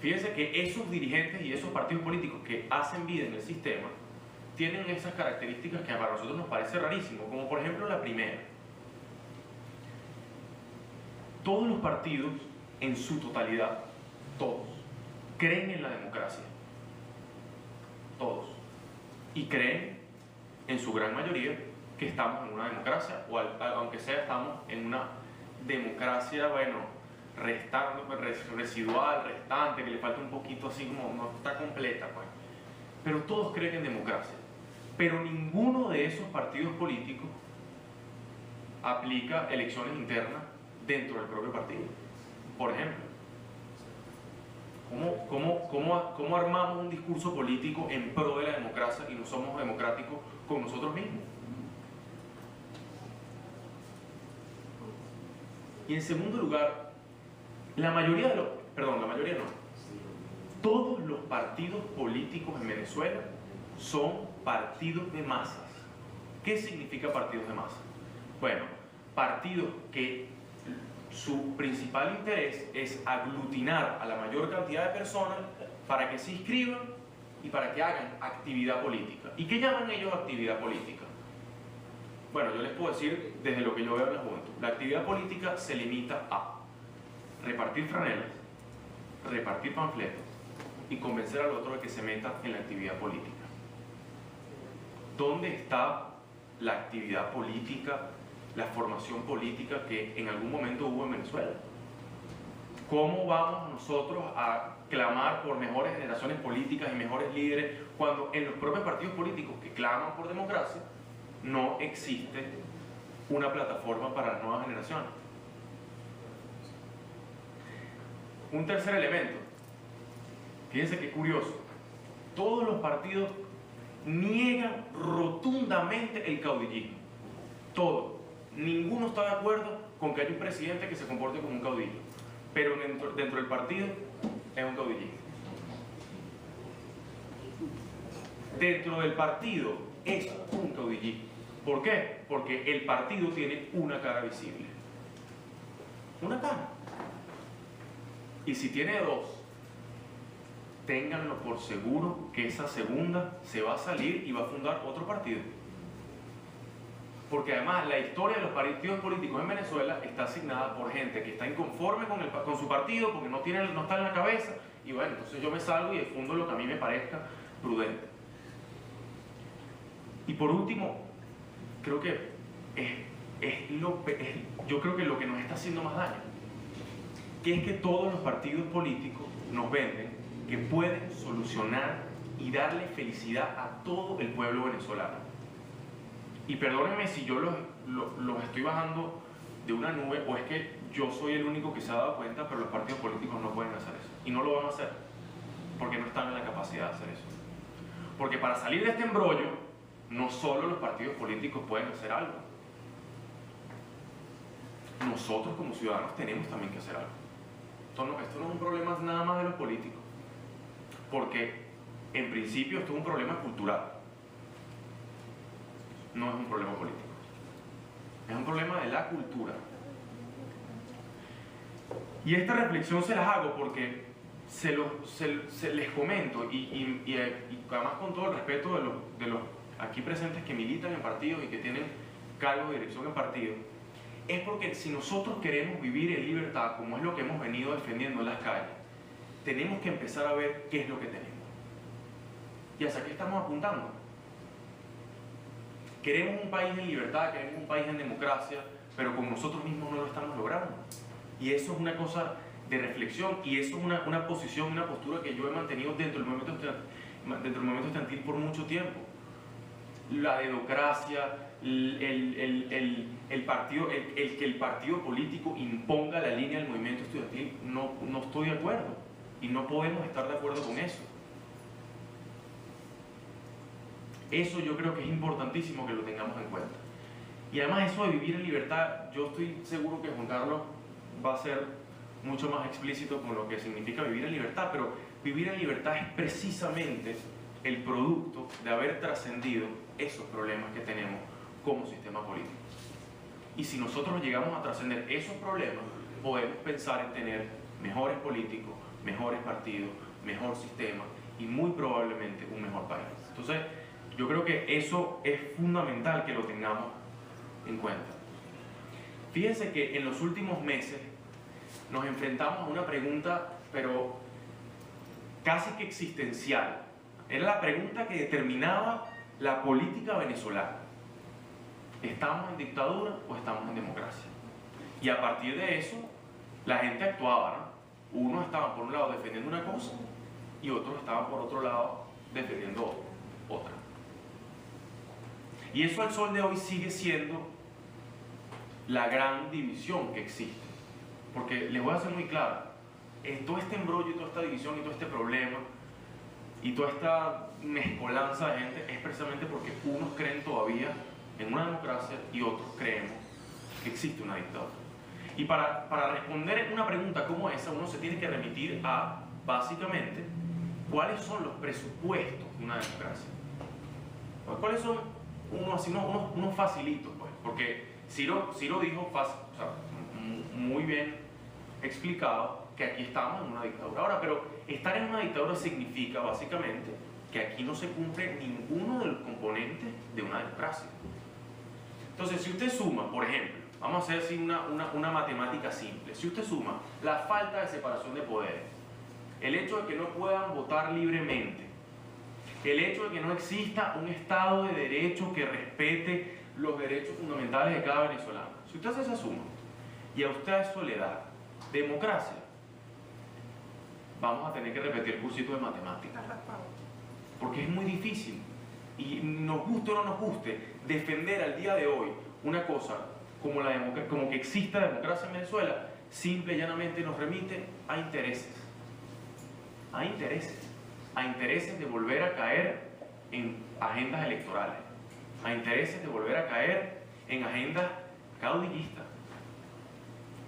Fíjense que esos dirigentes y esos partidos políticos que hacen vida en el sistema tienen esas características que para nosotros nos parece rarísimo, como por ejemplo la primera. Todos los partidos, en su totalidad, todos, creen en la democracia. Todos. Y creen, en su gran mayoría, que estamos en una democracia, o aunque sea estamos en una democracia, bueno, residual, restante, que le falta un poquito así como no está completa, pues. Pero todos creen en democracia. Pero ninguno de esos partidos políticos aplica elecciones internas dentro del propio partido. Por ejemplo, ¿cómo armamos un discurso político en pro de la democracia y no somos democráticos con nosotros mismos? Y en segundo lugar, todos los partidos políticos en Venezuela son partidos de masas. ¿Qué significa partidos de masas? Bueno, partidos que su principal interés es aglutinar a la mayor cantidad de personas para que se inscriban y para que hagan actividad política. ¿Y qué llaman ellos actividad política? Bueno, yo les puedo decir desde lo que yo veo en la juventud. La actividad política se limita a repartir franelas, repartir panfletos y convencer al otro de que se meta en la actividad política. ¿Dónde está la actividad política, la formación política que en algún momento hubo en Venezuela? ¿Cómo vamos nosotros a clamar por mejores generaciones políticas y mejores líderes cuando en los propios partidos políticos que claman por democracia no existe una plataforma para las nuevas generaciones? Un tercer elemento, fíjense qué curioso, todos los partidos niegan rotundamente el caudillismo, todos. Ninguno está de acuerdo con que haya un presidente que se comporte como un caudillo, pero dentro del partido es un caudillismo. Dentro del partido es un caudillismo. ¿Por qué? Porque el partido tiene una cara visible. Una cara. Y si tiene dos, ténganlo por seguro que esa segunda se va a salir y va a fundar otro partido. Porque además la historia de los partidos políticos en Venezuela está asignada por gente que está inconforme con su partido porque no está en la cabeza, y bueno, entonces yo me salgo y fundo lo que a mí me parezca prudente. Y por último, creo que yo creo que lo que nos está haciendo más daño, que es que todos los partidos políticos nos venden que pueden solucionar y darle felicidad a todo el pueblo venezolano. Y perdónenme si yo los estoy bajando de una nube, o es que yo soy el único que se ha dado cuenta, pero los partidos políticos no pueden hacer eso. Y no lo van a hacer, porque no están en la capacidad de hacer eso. Porque para salir de este embrollo, no solo los partidos políticos pueden hacer algo. Nosotros como ciudadanos tenemos también que hacer algo. Esto no es un problema nada más de los políticos. Porque, en principio, esto es un problema cultural. No es un problema político. Es un problema de la cultura. Y esta reflexión se las hago porque se les comento, y además con todo el respeto de los aquí presentes que militan en partidos y que tienen cargos de dirección en partidos, es porque si nosotros queremos vivir en libertad, como es lo que hemos venido defendiendo en las calles, tenemos que empezar a ver qué es lo que tenemos. ¿Y hacia qué estamos apuntando? Queremos un país en libertad, queremos un país en democracia, pero con nosotros mismos no lo estamos logrando. Y eso es una cosa de reflexión, y eso es una posición, una postura que yo he mantenido dentro del movimiento estudiantil por mucho tiempo. La dedocracia, que el partido político imponga la línea del movimiento estudiantil, no estoy de acuerdo, y no podemos estar de acuerdo con eso. Eso yo creo que es importantísimo que lo tengamos en cuenta. Y además eso de vivir en libertad, yo estoy seguro que Juan Carlos va a ser mucho más explícito con lo que significa vivir en libertad, pero vivir en libertad es precisamente el producto de haber trascendido esos problemas que tenemos como sistema político. Y si nosotros llegamos a trascender esos problemas, podemos pensar en tener mejores políticos, mejores partidos, mejor sistema y muy probablemente un mejor país. Entonces, yo creo que eso es fundamental que lo tengamos en cuenta. Fíjense que en los últimos meses nos enfrentamos a una pregunta, pero casi que existencial. Era la pregunta que determinaba la política venezolana. ¿Estamos en dictadura o estamos en democracia? Y a partir de eso, la gente actuaba, ¿no? Unos estaban por un lado defendiendo una cosa y otros estaban por otro lado defendiendo otra. Y eso al sol de hoy sigue siendo la gran división que existe. Porque les voy a ser muy claro, todo este embrollo y toda esta división y todo este problema y toda esta mezcolanza de gente es precisamente porque unos creen todavía en una democracia y otros creemos que existe una dictadura. Y para responder una pregunta como esa, uno se tiene que remitir a, básicamente, cuáles son los presupuestos de una democracia. ¿Cuáles son unos facilitos? Pues? Porque Ciro dijo muy bien explicado que aquí estamos en una dictadura. Ahora, pero estar en una dictadura significa básicamente que aquí no se cumple ninguno de los componentes de una democracia. Entonces, si usted suma, por ejemplo, vamos a hacer así una matemática simple, si usted suma la falta de separación de poderes, el hecho de que no puedan votar libremente, el hecho de que no exista un Estado de Derecho que respete los derechos fundamentales de cada venezolano, si usted hace esa suma y a usted eso le da democracia, vamos a tener que repetir el cursito de matemáticas, porque es muy difícil. Y nos guste o no nos guste, defender al día de hoy una cosa como que exista democracia en Venezuela, simple y llanamente nos remite a intereses. A intereses de volver a caer en agendas electorales, a intereses de volver a caer en agendas caudillistas.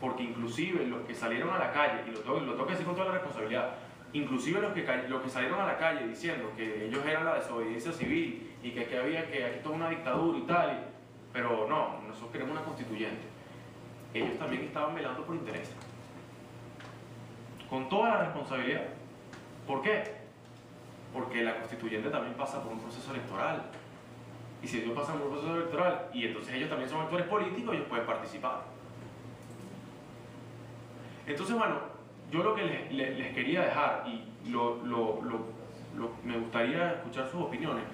Porque inclusive los que salieron a la calle, y lo tengo que decir con toda la responsabilidad, inclusive los que salieron a la calle diciendo que ellos eran la desobediencia civil y que aquí esto es una dictadura y tal, pero no, nosotros queremos una constituyente. Ellos también estaban velando por intereses. Con toda la responsabilidad. ¿Por qué? Porque la constituyente también pasa por un proceso electoral. Y si ellos pasan por un proceso electoral y entonces ellos también son actores políticos, ellos pueden participar. Entonces, bueno, yo lo que les quería dejar, y me gustaría escuchar sus opiniones,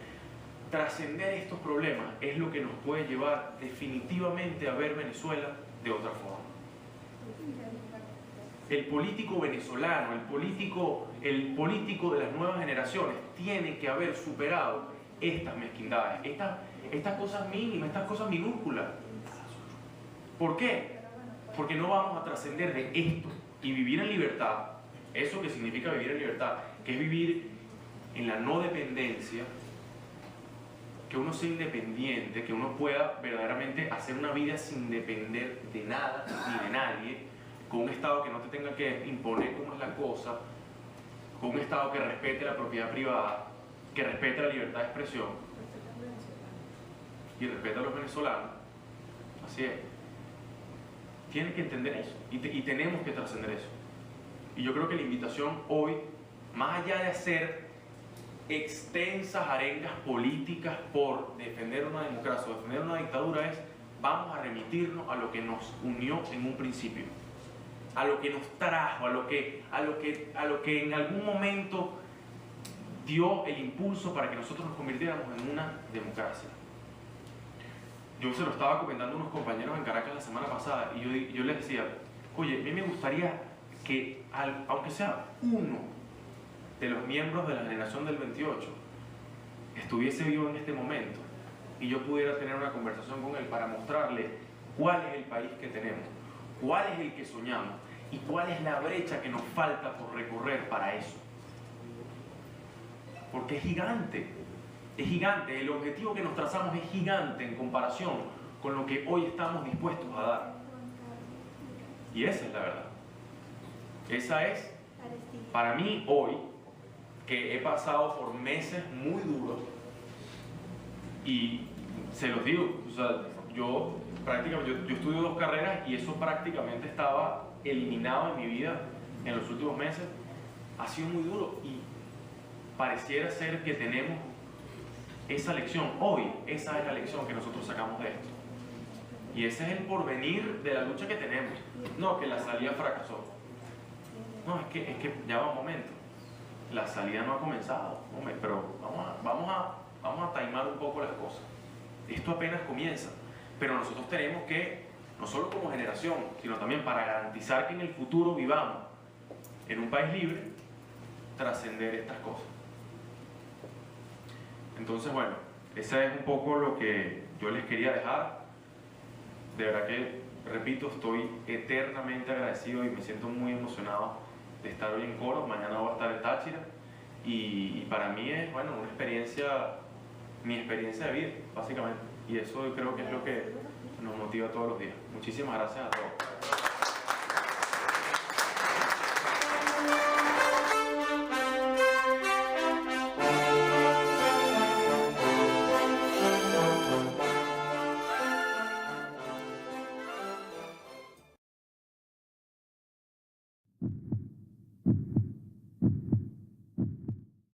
trascender estos problemas es lo que nos puede llevar definitivamente a ver Venezuela de otra forma. El político venezolano, el político de las nuevas generaciones tiene que haber superado estas mezquindades, estas cosas mínimas, estas cosas minúsculas. ¿Por qué? Porque no vamos a trascender de esto y vivir en libertad, eso que significa vivir en libertad, que es vivir en la no dependencia, que uno sea independiente, que uno pueda verdaderamente hacer una vida sin depender de nada ni de nadie, con un Estado que no te tenga que imponer cómo es la cosa, con un Estado que respete la propiedad privada, que respete la libertad de expresión y respete a los venezolanos. Así es. Tienen que entender eso y tenemos que trascender eso. Y yo creo que la invitación hoy, más allá de hacer extensas arengas políticas por defender una democracia o defender una dictadura, es vamos a remitirnos a lo que nos unió en un principio, a lo que nos trajo, a lo que en algún momento dio el impulso para que nosotros nos convirtiéramos en una democracia. Yo se lo estaba comentando a unos compañeros en Caracas la semana pasada y yo les decía, oye, a mí me gustaría que, aunque sea uno de los miembros de la generación del 28 estuviese vivo en este momento y yo pudiera tener una conversación con él para mostrarle cuál es el país que tenemos, cuál es el que soñamos y cuál es la brecha que nos falta por recorrer para eso. Porque es gigante. Es gigante, el objetivo que nos trazamos es gigante en comparación con lo que hoy estamos dispuestos a dar. Y esa es la verdad. Esa es, para mí hoy, que he pasado por meses muy duros, y se los digo, o sea, yo estudio 2 carreras y eso prácticamente estaba eliminado en mi vida en los últimos meses ha sido muy duro y pareciera ser que tenemos esa lección. Hoy, esa es la lección que nosotros sacamos de esto. Y ese es el porvenir de la lucha que tenemos. No, que la salida fracasó. No, es que ya va un momento. La salida no ha comenzado. Pero vamos a taimar un poco las cosas. Esto apenas comienza. Pero nosotros tenemos que, no solo como generación, sino también para garantizar que en el futuro vivamos en un país libre, trascender estas cosas. Entonces, bueno, ese es un poco lo que yo les quería dejar. De verdad que, repito, estoy eternamente agradecido y me siento muy emocionado de estar hoy en Coro. Mañana voy a estar en Táchira y para mí es, bueno, una experiencia, mi experiencia de vida, básicamente. Y eso yo creo que es lo que nos motiva todos los días. Muchísimas gracias a todos.